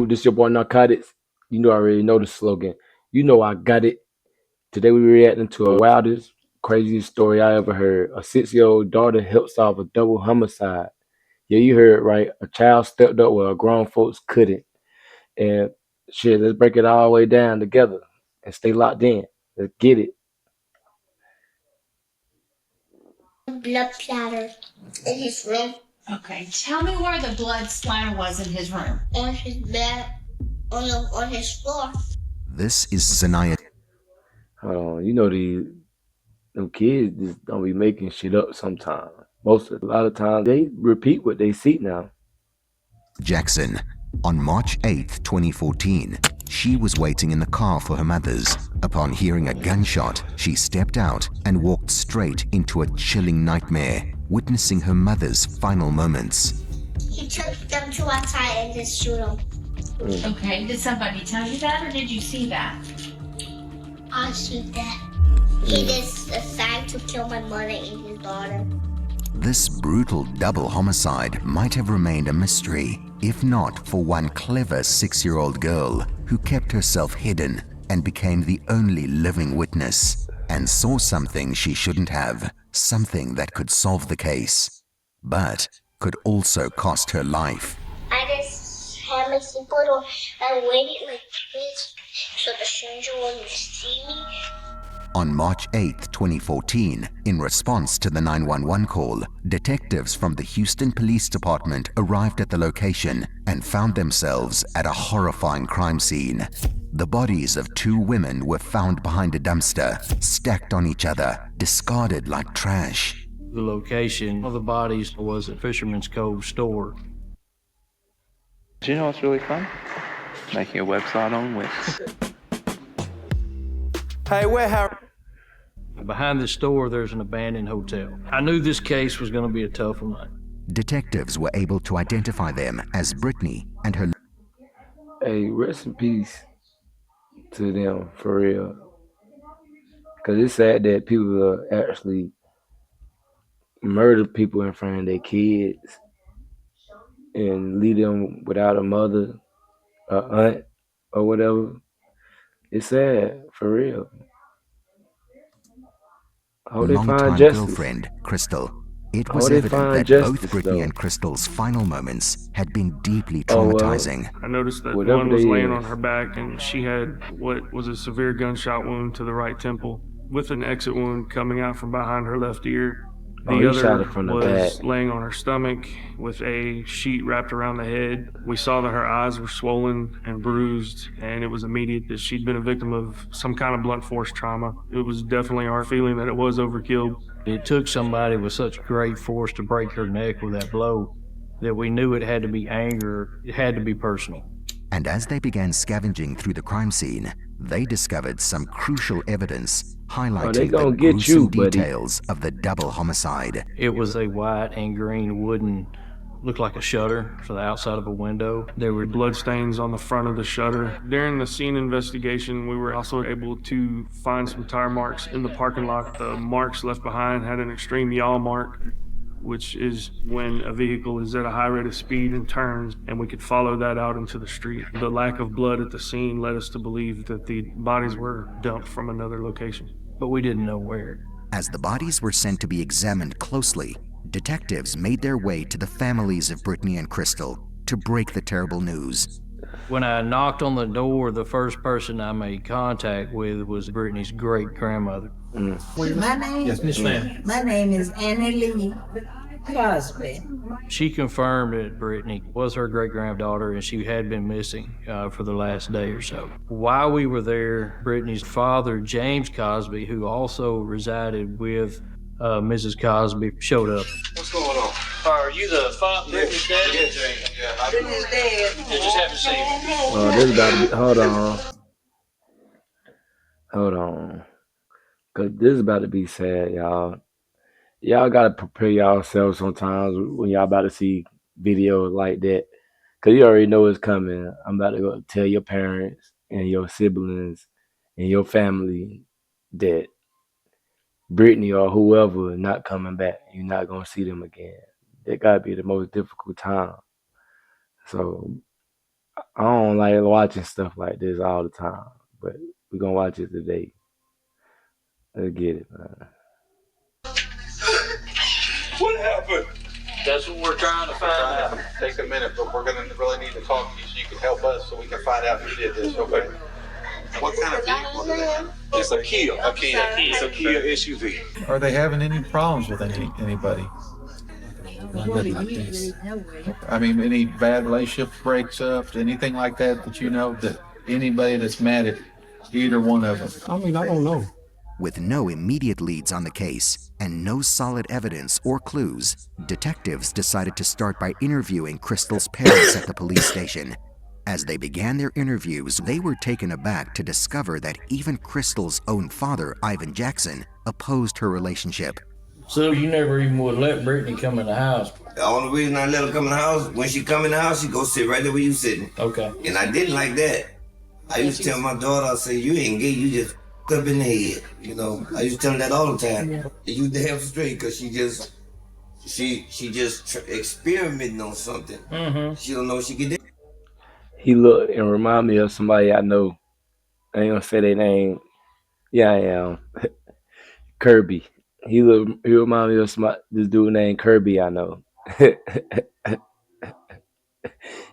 This your boy Narcotics. You know I already know the slogan. You know I got it. Today we reacting to a wildest, craziest story I ever heard. A 6-year-old daughter helped solve a double homicide. Yeah, you heard it right. A child stepped up where grown folks couldn't. And shit, let's break it all the way down together and stay locked in. Let's get it. Blood splatter in his room. Okay, tell me where the blood splatter was in his room. On his bed, on his floor. This is Zanaya. Hold on. You know them kids just don't be making shit up sometimes. A lot of times they repeat what they see now. Jackson. On March 8th, 2014, she was waiting in the car for her mother's. Upon hearing a gunshot, she stepped out and walked straight into a chilling nightmare, witnessing her mother's final moments. He took them to outside and just shoot them. Okay, did somebody tell you that or did you see that? I see that. He just decided to kill my mother and his daughter. This brutal double homicide might have remained a mystery, if not for one clever 6-year-old girl who kept herself hidden and became the only living witness and saw something she shouldn't have, something that could solve the case, but could also cost her life. I just had my seatbelt on and waited like this so the stranger wouldn't see me. On March 8th, 2014, in response to the 911 call, detectives from the Houston Police Department arrived at the location and found themselves at a horrifying crime scene. The bodies of 2 women were found behind a dumpster, stacked on each other, discarded like trash. The location of the bodies was at Fisherman's Cove store. Do you know what's really fun? Making a website on Wix. Hey, where Harry? Behind this store, there's an abandoned hotel. I knew this case was going to be a tough one. Detectives were able to identify them as Brittany and her. Hey, rest in peace to them for real. Cause it's sad that people actually murder people in front of their kids and leave them without a mother, a aunt, or whatever. It's sad for real. I hope they find Longtime justice. girlfriend, Crystal. It I was hope they evident find that justice, both Brittany though. and Crystal's final moments had been deeply Oh, well. traumatizing. I noticed that Whatever one was they laying is. on her back and she had what was a severe gunshot wound to the right temple with an exit wound coming out from behind her left ear. Oh, The he shot other her from the was back. laying on her stomach with a sheet wrapped around the head. We saw that her eyes were swollen and bruised, and it was immediate that she'd been a victim of some kind of blunt force trauma. It was definitely our feeling that it was overkill. It took somebody with such great force to break her neck with that blow that we knew it had to be anger, it had to be personal. And as they began scavenging through the crime scene, they discovered some crucial evidence highlighting gonna the get gruesome you, buddy. details of the double homicide. It was a white and green wooden, looked like a shutter for the outside of a window. There were Blood stains on the front of the shutter. During the scene investigation, we were also able to find some tire marks in the parking lot. The marks left behind had an extreme yaw mark, which is when a vehicle is at a high rate of speed and turns, and we could follow that out into the street. The lack of blood at the scene led us to believe that the bodies were dumped from another location. but we didn't know where. As the bodies were sent to be examined closely, detectives made their way to the families of Brittany and Crystal to break the terrible news. When I knocked on the door, the first person I made contact with was Brittany's great-grandmother. My name? Yes, Miss Ma'am. My name is Annie Lee Cosby. She confirmed that Brittany was her great-granddaughter and she had been missing for the last day or so. While we were there, Brittany's father, James Cosby, who also resided with Mrs. Cosby, showed up. What's going on? Are you the father, Brittany's dad? Yeah. Brittany's dead. Just haven't seen him. Oh, this about to be, hold on. Cause this is about to be sad, y'all. Y'all gotta prepare yourselves sometimes when y'all about to see videos like that. Cause you already know it's coming. I'm about to go tell your parents and your siblings and your family that Brittany or whoever not coming back. You're not gonna see them again. That gotta be the most difficult time. So I don't like watching stuff like this all the time, but we're gonna watch it today. Let's get it, man. What happened? That's what we're trying to find out. Take a minute, but we're gonna really need to talk to you so you can help us so we can find out who did this, okay? What kind of vehicle do they have? It's a Kia. A Kia. It's a Kia SUV. Are they having any problems with anybody? I mean, any bad relationship breaks up, anything like that that you know that anybody that's mad at either one of them? I mean, I don't know. With no immediate leads on the case and no solid evidence or clues, detectives decided to start by interviewing Crystal's parents at the police station. As they began their interviews, they were taken aback to discover that even Crystal's own father, Ivan Jackson, opposed her relationship. So you never even would let Brittany come in the house? The only reason I let her come in the house, when she come in the house, she go sit right there where you sitting. Okay. And I didn't like that. I used to tell my daughter, I say, you ain't gay, you just up in the head. You know, I used to tell her that all the time. Yeah. You damn straight, because she just experimenting on something. Mm-hmm. She don't know what she can do. He looked and remind me of somebody I know. I ain't gonna say their name. Yeah, I am. Kirby. He remind me of this dude named Kirby I know. And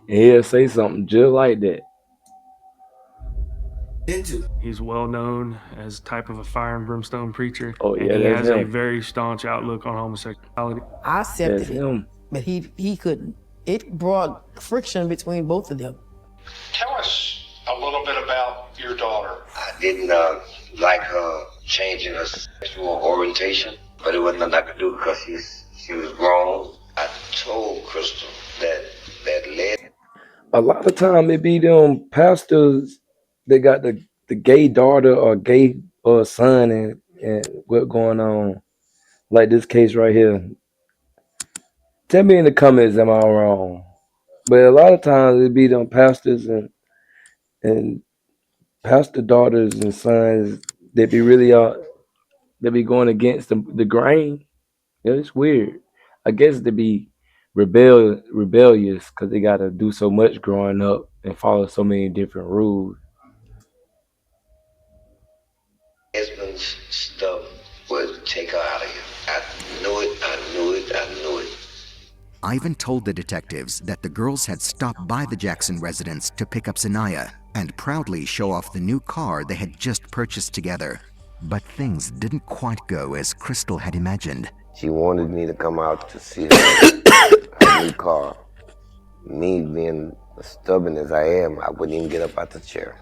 he'll say something just like that. He's well known as type of a fire and brimstone preacher. Oh yeah, and he has him. a very staunch outlook on homosexuality. I accepted him. it, but he couldn't. It brought friction between both of them. Tell us a little bit about your daughter. I didn't like her changing her sexual orientation, but it wasn't nothing I could do because she was grown. I told Crystal that led. A lot of time it be them pastors. They got the gay daughter or gay son and what going on. Like this case right here. Tell me in the comments, am I wrong? But a lot of times it be them pastors and pastor daughters and sons that be really they be going against the grain. Yeah, it's weird. I guess they be rebellious because they got to do so much growing up and follow so many different rules. Husband's stuff would take her out of here. I knew it. Ivan told the detectives that the girls had stopped by the Jackson residence to pick up Sanaya and proudly show off the new car they had just purchased together. But things didn't quite go as Crystal had imagined. She wanted me to come out to see her new car. Me being as stubborn as I am, I wouldn't even get up out the chair.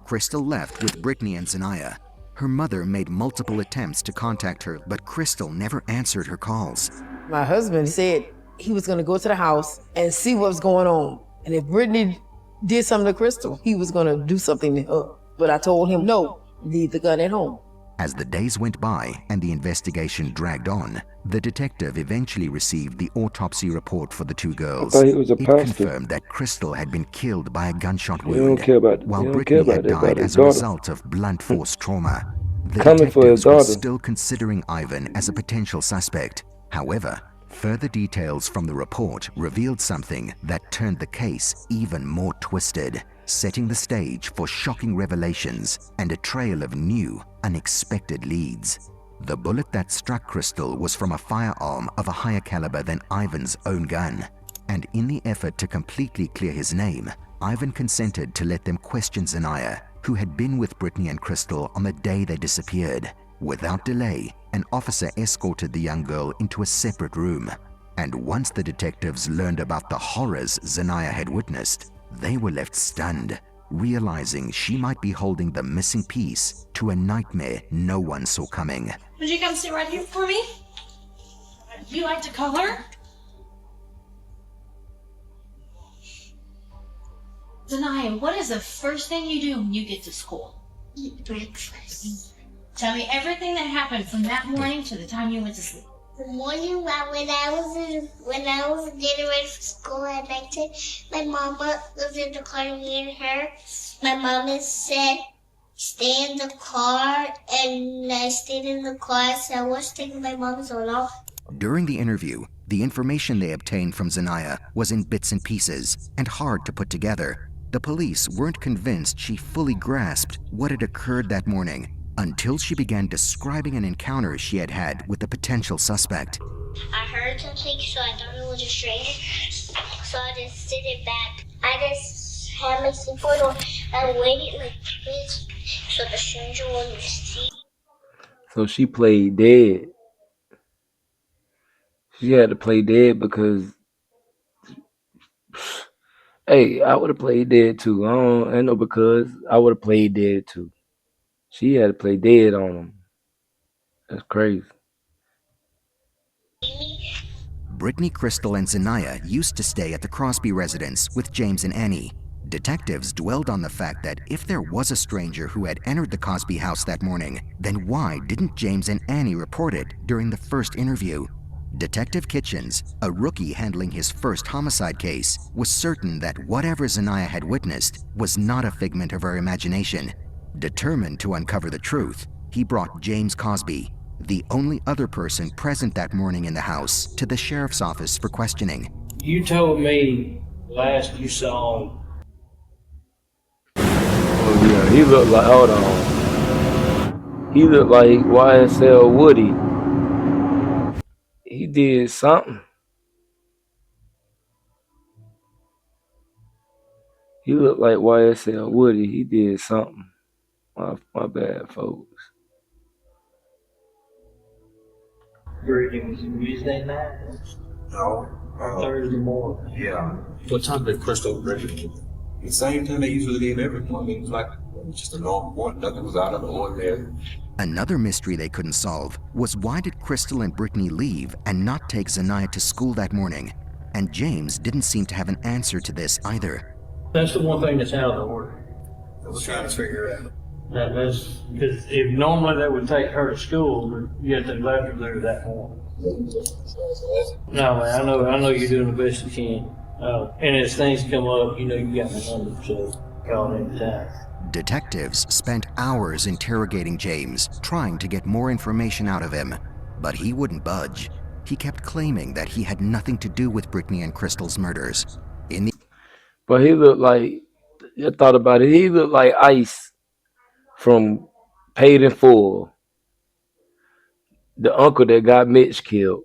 Crystal left with Brittany and Sanaya. Her mother made multiple attempts to contact her, but Crystal never answered her calls. My husband said he was going to go to the house and see what was going on. And if Brittany did something to Crystal, he was going to do something to her. But I told him, no, leave the gun at home. As the days went by and the investigation dragged on, the detective eventually received the autopsy report for the two girls. It confirmed that Crystal had been killed by a gunshot wound, while Brittany had died as a result of blunt force trauma. The detectives were still considering Ivan as a potential suspect. However, further details from the report revealed something that turned the case even more twisted, setting the stage for shocking revelations and a trail of new, unexpected leads. The bullet that struck Crystal was from a firearm of a higher caliber than Ivan's own gun, and in the effort to completely clear his name, Ivan consented to let them question Sanaya, who had been with Brittany and Crystal on the day they disappeared. Without delay, an officer escorted the young girl into a separate room, and once the detectives learned about the horrors Sanaya had witnessed, they were left stunned, realizing she might be holding the missing piece to a nightmare no one saw coming. Would you come sit right here for me? You like to color? Zanaya, what is the first thing you do when you get to school? Eat breakfast. Tell me everything that happened from that morning to the time you went to sleep. The morning when I was getting ready for school at nighttime, my mama was in the car, me and her. My mama said, stay in the car, and I stayed in the car, so I was taking my mama's own off. During the interview, The information they obtained from Zanaya was in bits and pieces and hard to put together. The police weren't convinced she fully grasped what had occurred that morning until she began describing an encounter she had had with the potential suspect. I heard something, so I thought it was a stranger. So I just sit it back. I just had my seatbelt on. I waited like this so the stranger wouldn't see. So she played dead. She had to play dead because, hey, I would have played dead too. I know because I would have played dead too. She had to play dead on him. That's crazy. Brittany, Crystal, and Zanaya used to stay at the Crosby residence with James and Annie. Detectives dwelled on the fact that if there was a stranger who had entered the Cosby house that morning, then why didn't James and Annie report it during the first interview? Detective Kitchens, a rookie handling his first homicide case, was certain that whatever Zanaya had witnessed was not a figment of her imagination. Determined to uncover the truth, he brought James Cosby, the only other person present that morning in the house, to the sheriff's office for questioning. You told me last you saw. Oh yeah, he looked like, hold on. He looked like YSL Woody. He did something. He looked like YSL Woody. He did something. My bad, folks. Brittany was Wednesday night. No. Thursday morning. Yeah. What time did Crystal ready? The same time they usually leave every morning. It was like just a normal morning. Nothing was out of the ordinary. Another mystery they couldn't solve was why did Crystal and Brittany leave and not take Zanaya to school that morning? And James didn't seem to have an answer to this either. That's the one thing that's out of the order. I was trying to figure out. That's because if normally they would take her to school, but yet they left her there that morning. No, man, I know you're doing the best you can. And as things come up, you know you got my number, so call anytime. Detectives spent hours interrogating James, trying to get more information out of him, but he wouldn't budge. He kept claiming that he had nothing to do with Brittany and Crystal's murders. But he looked like, I thought about it, he looked like Ice from Paid in Full. The uncle that got Mitch killed.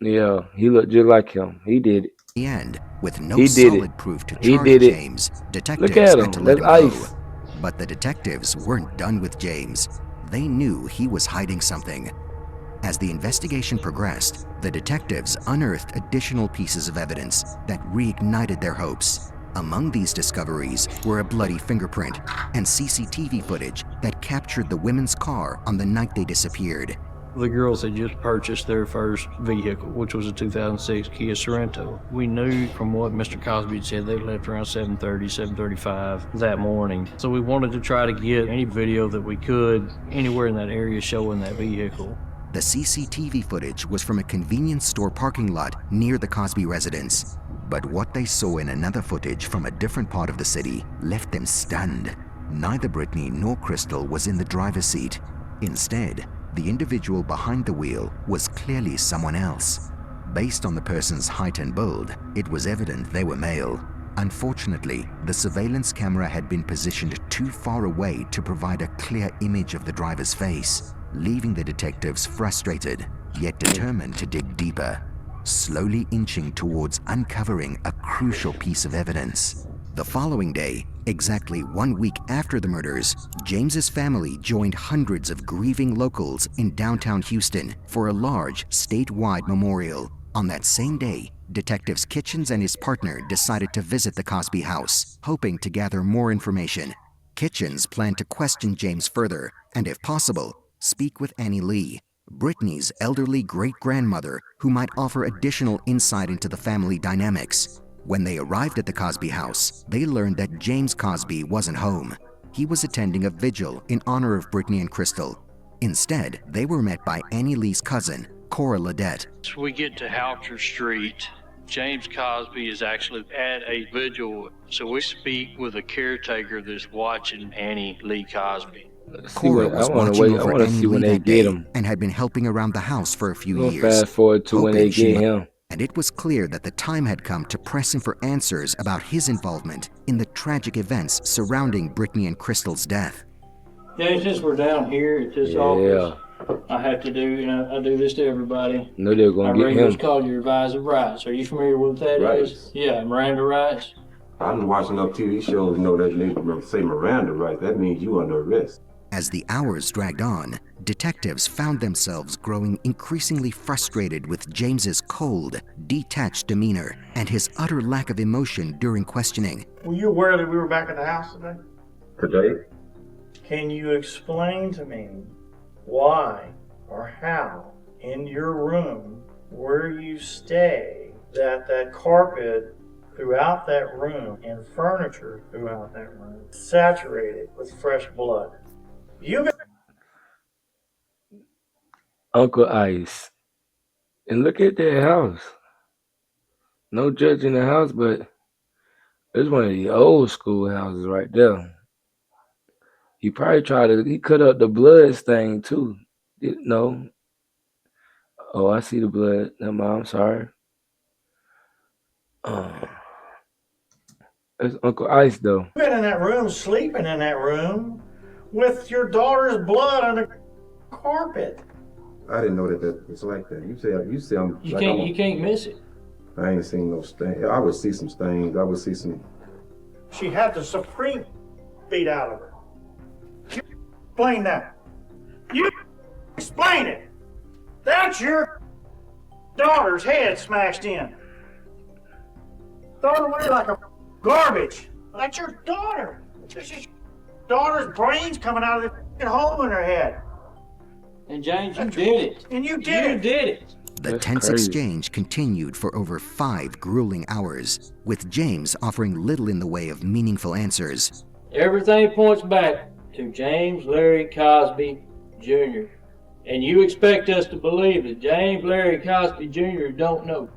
Yeah, he looked just like him. He did it. The end, with no He did solid it. proof to He charge did it. James, Look detectives at had to him. let That's him Ice. go. But the detectives weren't done with James. They knew he was hiding something. As the investigation progressed, the detectives unearthed additional pieces of evidence that reignited their hopes. Among these discoveries were a bloody fingerprint and CCTV footage that captured the women's car on the night they disappeared. The girls had just purchased their first vehicle, which was a 2006 Kia Sorento. We knew from what Mr. Cosby had said they left around 7:30, 7:35 that morning. So we wanted to try to get any video that we could anywhere in that area showing that vehicle. The CCTV footage was from a convenience store parking lot near the Cosby residence. But what they saw in another footage from a different part of the city left them stunned. Neither Brittany nor Crystal was in the driver's seat. Instead, the individual behind the wheel was clearly someone else. Based on the person's height and build, it was evident they were male. Unfortunately, the surveillance camera had been positioned too far away to provide a clear image of the driver's face, leaving the detectives frustrated, yet determined to dig deeper, slowly inching towards uncovering a crucial piece of evidence. The following day, exactly 1 week after the murders, James's family joined hundreds of grieving locals in downtown Houston for a large statewide memorial. On that same day, Detectives Kitchens and his partner decided to visit the Cosby house, hoping to gather more information. Kitchens planned to question James further and, if possible, speak with Annie Lee, Brittany's elderly great-grandmother, who might offer additional insight into the family dynamics. When they arrived at the Cosby house, they learned that James Cosby wasn't home. He was attending a vigil in honor of Brittany and Crystal. Instead, they were met by Annie Lee's cousin, Cora Ledette. We get to Houcher Street. James Cosby is actually at a vigil, so we speak with a caretaker that's watching Annie Lee Cosby. Cora was watching over Annie Lee that day and had been helping around the house for a few years. Fast forward to when they get him. and it was clear that the time had come to press him for answers about his involvement in the tragic events surrounding Brittany and Crystal's death. James, since we're down here at this office, I have to do, I do this to everybody. No, they're gonna get him. It's called your advisor rights. Are you familiar with what that is? Yeah, Miranda rights. I've been watching enough TV shows to know that they say Miranda rights. That means you under arrest. As the hours dragged on, detectives found themselves growing increasingly frustrated with James's cold, detached demeanor and his utter lack of emotion during questioning. Were you aware that we were back at the house today? Today? Can you explain to me why or how in your room where you stay that carpet throughout that room and furniture throughout that room saturated with fresh blood? You Uncle Ice. And look at that house. No judging the house, but it's one of the old school houses right there. He probably he cut up the blood stain too. No. Oh, I see the blood. No, I'm sorry. It's Uncle Ice though. You've been in that room, sleeping in that room, with your daughter's blood on the carpet. I didn't know that it's like that. You say I'm. You can't miss it. I ain't seen no stains. I would see some stains. I would see some. She had the Supreme beat out of her. You explain that. You explain it. That's your daughter's head smashed in. Thrown away like a garbage. That's your daughter. This is your daughter's brains coming out of the hole in her head. And James, you did it. And you did it. The tense exchange continued for over 5 grueling hours, with James offering little in the way of meaningful answers. Everything points back to James Larry Cosby Jr. And you expect us to believe that James Larry Cosby Jr. don't know.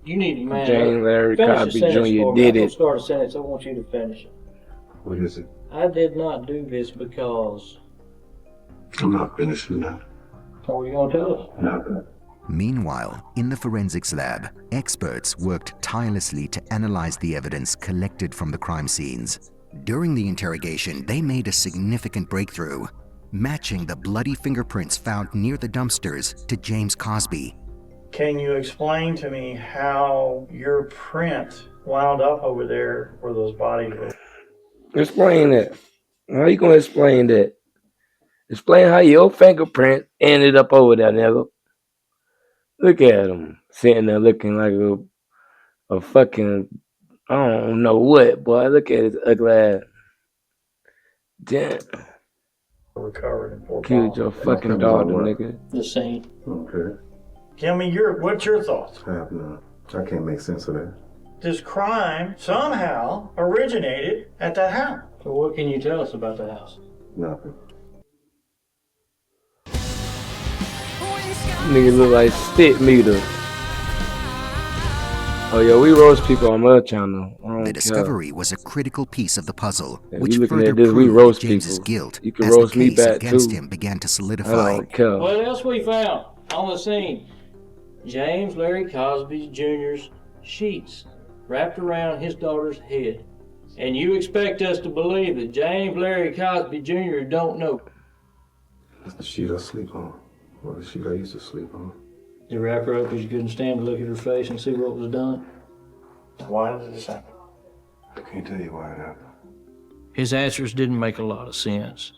You need to man James Larry Cosby Jr. did it. Start a sentence. I want you to finish it. What is it? I did not do this because. I'm not finishing that. What are you going to tell us? Nothing. Meanwhile, in the forensics lab, experts worked tirelessly to analyze the evidence collected from the crime scenes. During the interrogation, they made a significant breakthrough, matching the bloody fingerprints found near the dumpsters to James Cosby. Can you explain to me how your print wound up over there where those bodies were? Explain that. How you gonna explain that? Explain how your fingerprint ended up over there, nigga. Look at him sitting there looking like a fucking, I don't know what, boy. Look at his ugly ass. Damn. Recovered in Fort Killed your fucking daughter, nigga. The scene. Okay. Tell me what's your thoughts? I have none. I can't make sense of that. This crime somehow originated at that house. So what can you tell us about the house? Nothing. Nigga look like spit meter. Oh yeah, we roast people on my channel. The discovery was a critical piece of the puzzle, Yeah, which you looking further at this, we proved roast James's people. guilt You can as roast the me case back against too. him began to I solidify. don't care. What else we found on the scene? James Larry Cosby Jr.'s sheets wrapped around his daughter's head. And you expect us to believe that James Larry Cosby Jr. don't know. That's the sheet I sleep on. Or the sheet I used to sleep on. You wrap her up because you couldn't stand to look at her face and see what was done? Why did this happen? I can't tell you why it happened. His answers didn't make a lot of sense.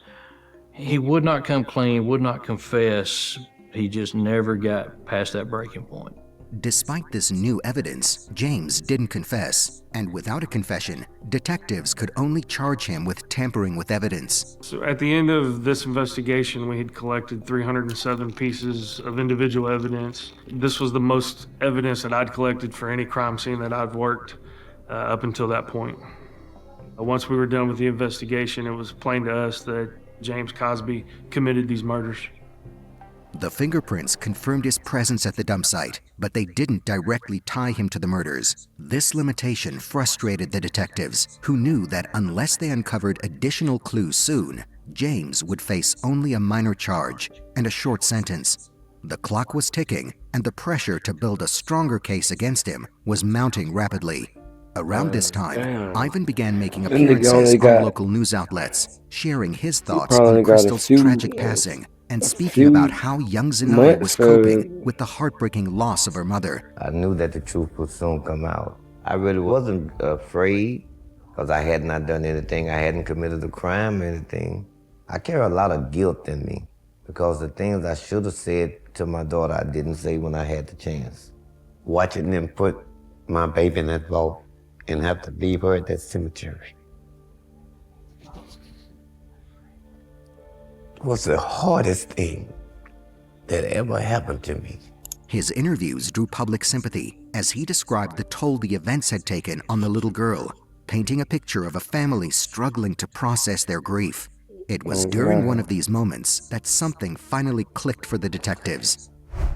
He would not come clean, would not confess. He just never got past that breaking point. Despite this new evidence, James didn't confess, and without a confession, detectives could only charge him with tampering with evidence. So at the end of this investigation, we had collected 307 pieces of individual evidence. This was the most evidence that I'd collected for any crime scene that I've worked up until that point. Once we were done with the investigation, it was plain to us that James Cosby committed these murders. The fingerprints confirmed his presence at the dump site, but they didn't directly tie him to the murders. This limitation frustrated the detectives, who knew that unless they uncovered additional clues soon, James would face only a minor charge and a short sentence. The clock was ticking, and the pressure to build a stronger case against him was mounting rapidly. Around this time, Damn. Ivan began making That nigga appearances only on got, local news outlets, sharing his he thoughts probably on only got Crystal's tragic passing and a speaking about few how young Zanaya months was for, coping with the heartbreaking loss of her mother. I knew that the truth would soon come out. I really wasn't afraid because I had not done anything. I hadn't committed a crime or anything. I carry a lot of guilt in me because the things I should have said to my daughter, I didn't say when I had the chance. Watching them put my baby in that vault and have to leave her at that cemetery was the hardest thing that ever happened to me. His interviews drew public sympathy as he described the toll the events had taken on the little girl, painting a picture of a family struggling to process their grief. It was during one of these moments that something finally clicked for the detectives.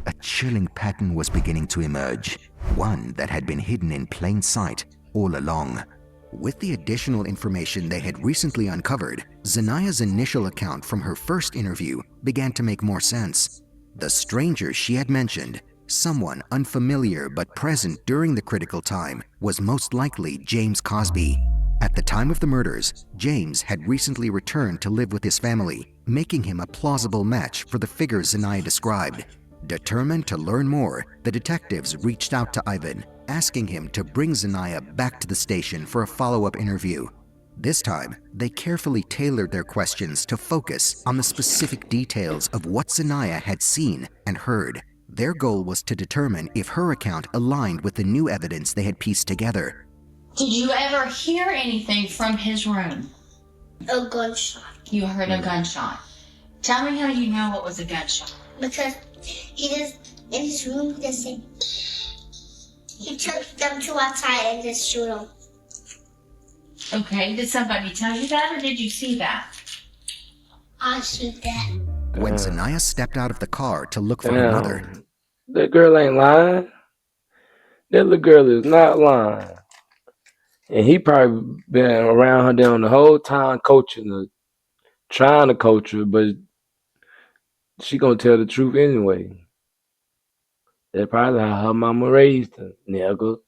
A chilling pattern was beginning to emerge, one that had been hidden in plain sight all along. With the additional information they had recently uncovered, Zanaya's initial account from her first interview began to make more sense. The stranger she had mentioned, someone unfamiliar but present during the critical time, was most likely James Cosby. At the time of the murders, James had recently returned to live with his family, making him a plausible match for the figure Zanaya described. Determined to learn more, the detectives reached out to Ivan, asking him to bring Zanaya back to the station for a follow-up interview. This time, they carefully tailored their questions to focus on the specific details of what Zanaya had seen and heard. Their goal was to determine if her account aligned with the new evidence they had pieced together. Did you ever hear anything from his room? A gunshot. You heard a gunshot. Tell me how you know it was a gunshot. Because he just, in his room, he just said, he took them to outside and just shoot them. Okay, did somebody tell you that or did you see that? I see that. When Zanaya stepped out of the car to look for her mother, that girl ain't lying. That little girl is not lying. And he probably been around her down the whole time coaching her, trying to coach her, but she gonna tell the truth anyway. That's probably how her mama raised her, nigga.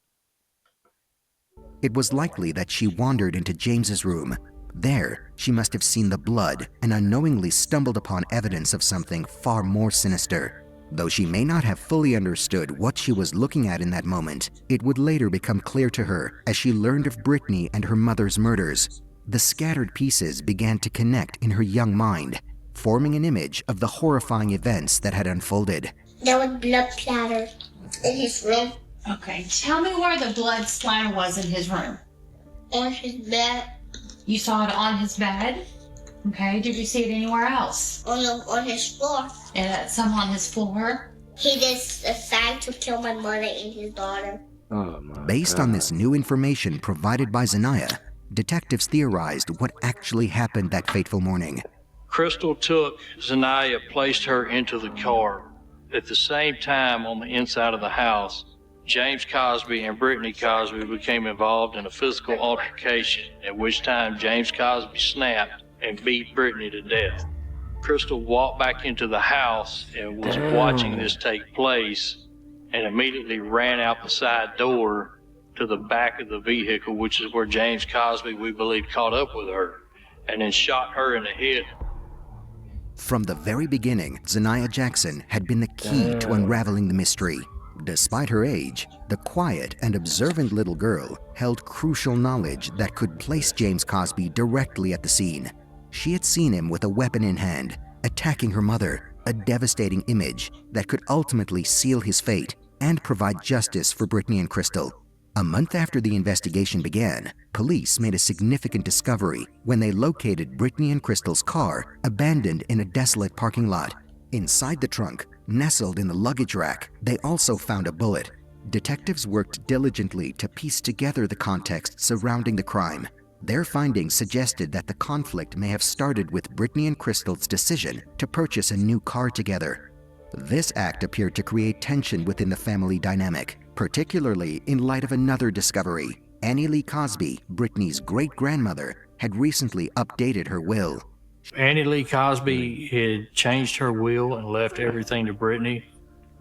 it was likely that she wandered into James's room. There, she must have seen the blood and unknowingly stumbled upon evidence of something far more sinister. Though she may not have fully understood what she was looking at in that moment, it would later become clear to her as she learned of Brittany and her mother's murders. The scattered pieces began to connect in her young mind, forming an image of the horrifying events that had unfolded. There was blood splatter in his room. Okay, tell me where the blood splatter was in his room. On his bed. You saw it on his bed? Okay, did you see it anywhere else? On his floor. Some on his floor? He just decided to kill my mother and his daughter. Based on this new information provided by Zanaya, detectives theorized what actually happened that fateful morning. Crystal took Zanaya, placed her into the car. At the same time, on the inside of the house, James Cosby and Brittany Cosby became involved in a physical altercation, at which time James Cosby snapped and beat Brittany to death. Crystal walked back into the house and was watching this take place and immediately ran out the side door to the back of the vehicle, which is where James Cosby, we believe, caught up with her, and then shot her in the head. From the very beginning, Zanaya Jackson had been the key to unraveling the mystery. Despite her age, the quiet and observant little girl held crucial knowledge that could place James Cosby directly at the scene. She had seen him with a weapon in hand, attacking her mother, a devastating image that could ultimately seal his fate and provide justice for Brittany and Crystal. A month after the investigation began, police made a significant discovery when they located Brittany and Crystal's car abandoned in a desolate parking lot. Inside the trunk, nestled in the luggage rack, they also found a bullet. Detectives worked diligently to piece together the context surrounding the crime. Their findings suggested that the conflict may have started with Brittany and Crystal's decision to purchase a new car together. This act appeared to create tension within the family dynamic, particularly in light of another discovery. Annie Lee Cosby, Brittany's great-grandmother, had recently updated her will. Annie Lee Cosby had changed her will and left everything to Brittany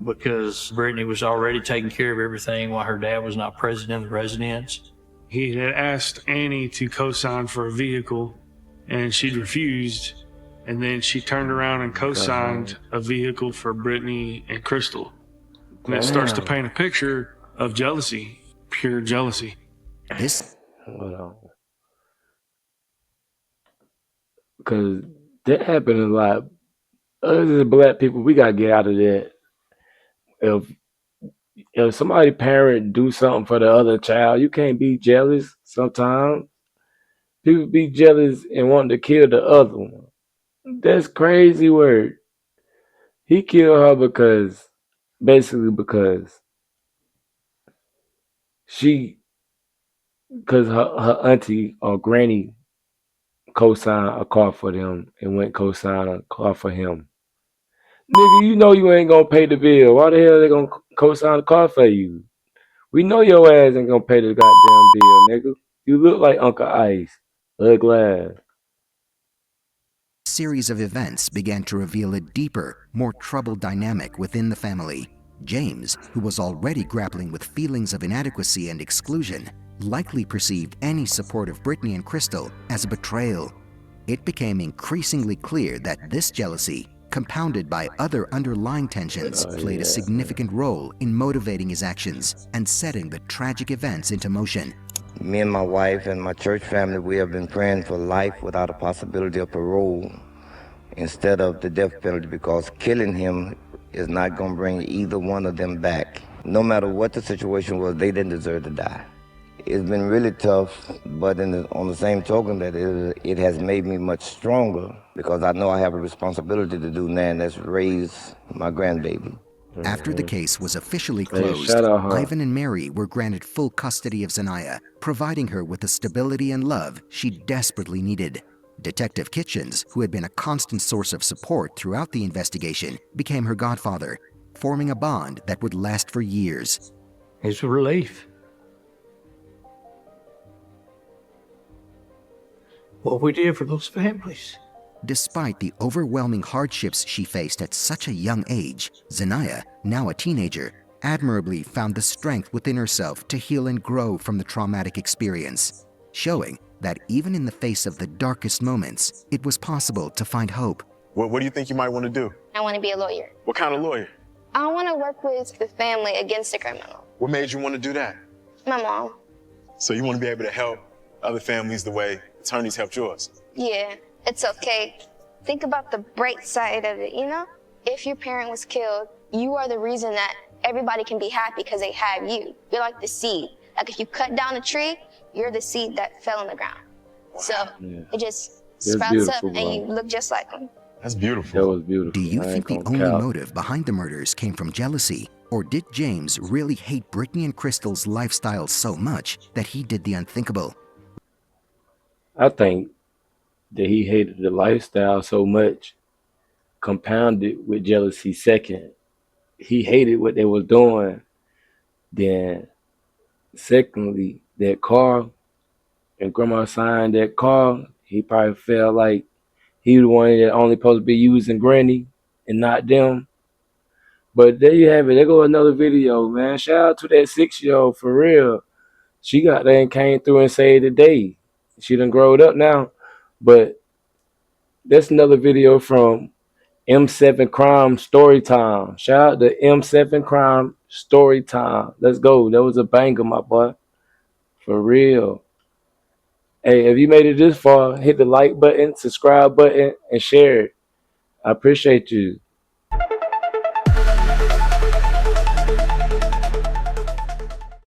because Brittany was already taking care of everything while her dad was not present in the residence. He had asked Annie to co-sign for a vehicle, and she'd refused. And then she turned around and co-signed a vehicle for Brittany and Crystal. And it starts to paint a picture of jealousy, pure jealousy. Because that happened a lot. Us as black people, we gotta get out of that. If somebody parent do something for the other child, you can't be jealous. Sometimes people be jealous and want to kill the other one. That's crazy word. He killed her basically because she, because her auntie or granny co-signed a car for them and went co-sign a car for him. Nigga, you know you ain't gonna pay the bill. Why the hell they gonna co-sign a car for you? We know your ass ain't gonna pay the goddamn bill, nigga. You look like Uncle Ice. Ugly ass. Series of events began to reveal a deeper, more troubled dynamic within the family. James, who was already grappling with feelings of inadequacy and exclusion, likely perceived any support of Brittany and Crystal as a betrayal. It became increasingly clear that this jealousy, compounded by other underlying tensions, played a significant role in motivating his actions and setting the tragic events into motion. Me and my wife and my church family, we have been praying for life without a possibility of parole instead of the death penalty, because killing him is not going to bring either one of them back. No matter what the situation was, they didn't deserve to die. It's been really tough, but on the same token, that it has made me much stronger, because I know I have a responsibility to do now, and that's raise my grandbaby. After the case was officially closed, Ivan and Mary were granted full custody of Zanaya, providing her with the stability and love she desperately needed. Detective Kitchens, who had been a constant source of support throughout the investigation, became her godfather, forming a bond that would last for years. It's a relief. What we did for those families. Despite the overwhelming hardships she faced at such a young age, Zanaya, now a teenager, admirably found the strength within herself to heal and grow from the traumatic experience, showing that even in the face of the darkest moments, it was possible to find hope. What do you think you might want to do? I want to be a lawyer. What kind of lawyer? I want to work with the family against the criminal. What made you want to do that? My mom. So you want to be able to help other families the way attorneys helped yours? Yeah, it's okay. Think about the bright side of it, you know? If your parent was killed, you are the reason that everybody can be happy because they have you. You're like the seed. Like if you cut down a tree, you're the seed that fell on the ground. Wow. So it just sprouts up and you look just like them. That's beautiful. That was beautiful. Do you think the only motive behind the murders came from jealousy? Or did James really hate Brittany and Crystal's lifestyle so much that he did the unthinkable? I think that he hated the lifestyle so much, compounded with jealousy second. He hated what they was doing. Then, secondly, that car, and grandma signed that car, he probably felt like he was the one that only supposed to be using granny and not them. But there you have it. There go another video, man. Shout out to that 6-year-old for real. She got there and came through and saved the day. She done growed up now. But that's another video from M7 Crime Story Time. Shout out to M7 Crime Story Time. Let's go. That was a banger, my boy. For real. Hey, if you made it this far, hit the like button, subscribe button, and share it. I appreciate you.